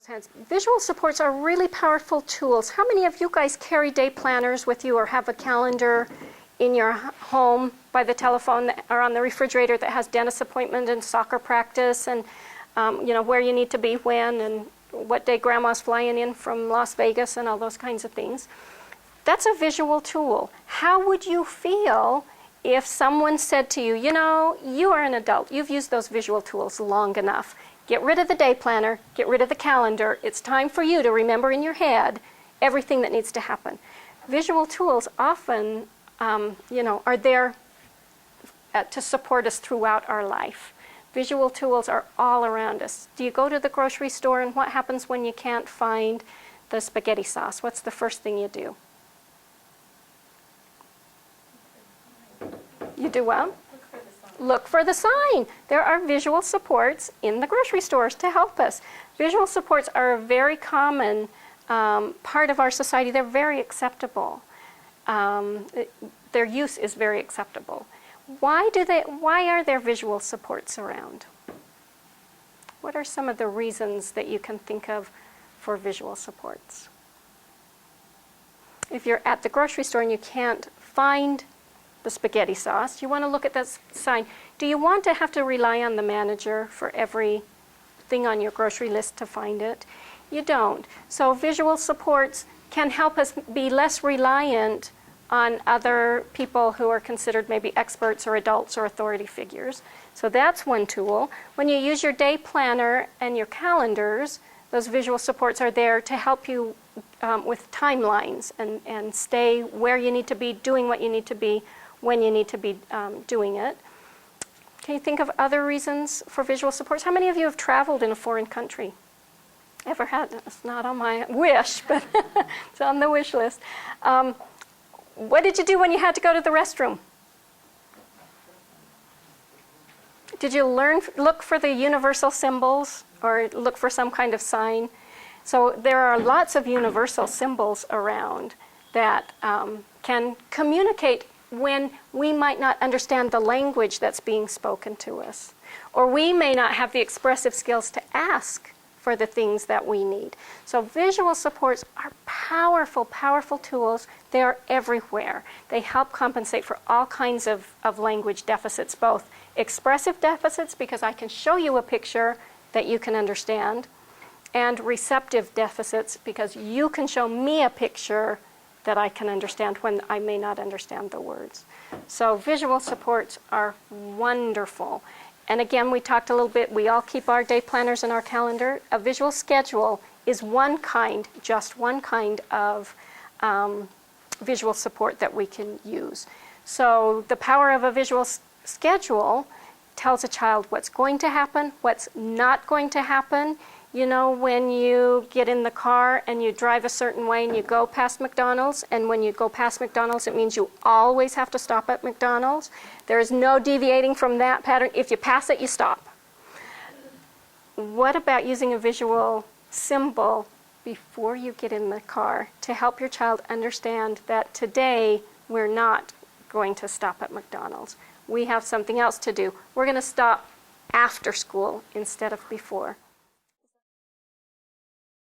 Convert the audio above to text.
hands. Visual supports are really powerful tools. How many of you guys carry day planners with you or have a calendar in your home by the telephone or on the refrigerator that has dentist appointment and soccer practice and where you need to be when and what day grandma's flying in from Las Vegas and all those kinds of things? That's a visual tool. How would you feel if someone said to you, you are an adult, you've used those visual tools long enough. Get rid of the day planner, get rid of the calendar. It's time for you to remember in your head everything that needs to happen. Visual tools often, are there to support us throughout our life. Visual tools are all around us. Do you go to the grocery store and what happens when you can't find the spaghetti sauce? What's the first thing you do? You do what? Look for the sign. There are visual supports in the grocery stores to help us. Visual supports are a very common part of our society. They're very acceptable. Their use is very acceptable. Why are there visual supports around? What are some of the reasons that you can think of for visual supports? If you're at the grocery store and you can't find the spaghetti sauce, you want to look at that sign. Do you want to have to rely on the manager for every thing on your grocery list to find it? You don't. So visual supports can help us be less reliant on other people who are considered maybe experts or adults or authority figures. So that's one tool. When you use your day planner and your calendars, those visual supports are there to help you with timelines and stay where you need to be, doing what you need to be, when you need to be doing it. Can you think of other reasons for visual supports? How many of you have traveled in a foreign country? Ever had? It's not on my wish, but it's on the wish list. What did you do when you had to go to the restroom? Did you look for the universal symbols or look for some kind of sign? So there are lots of universal symbols around that can communicate when we might not understand the language that's being spoken to us. Or we may not have the expressive skills to ask for the things that we need. So visual supports are powerful, powerful tools. They are everywhere. They help compensate for all kinds of language deficits, both expressive deficits, because I can show you a picture that you can understand, and receptive deficits, because you can show me a picture that I can understand when I may not understand the words. So visual supports are wonderful. And again, we talked a little bit, we all keep our day planners in our calendar. A visual schedule is just one kind of visual support that we can use. So the power of a visual schedule tells a child what's going to happen, what's not going to happen. You know, when you get in the car and you drive a certain way and you go past McDonald's, and when you go past McDonald's, it means you always have to stop at McDonald's. There is no deviating from that pattern. If you pass it, you stop. What about using a visual symbol before you get in the car to help your child understand that today we're not going to stop at McDonald's? We have something else to do. We're going to stop after school instead of before.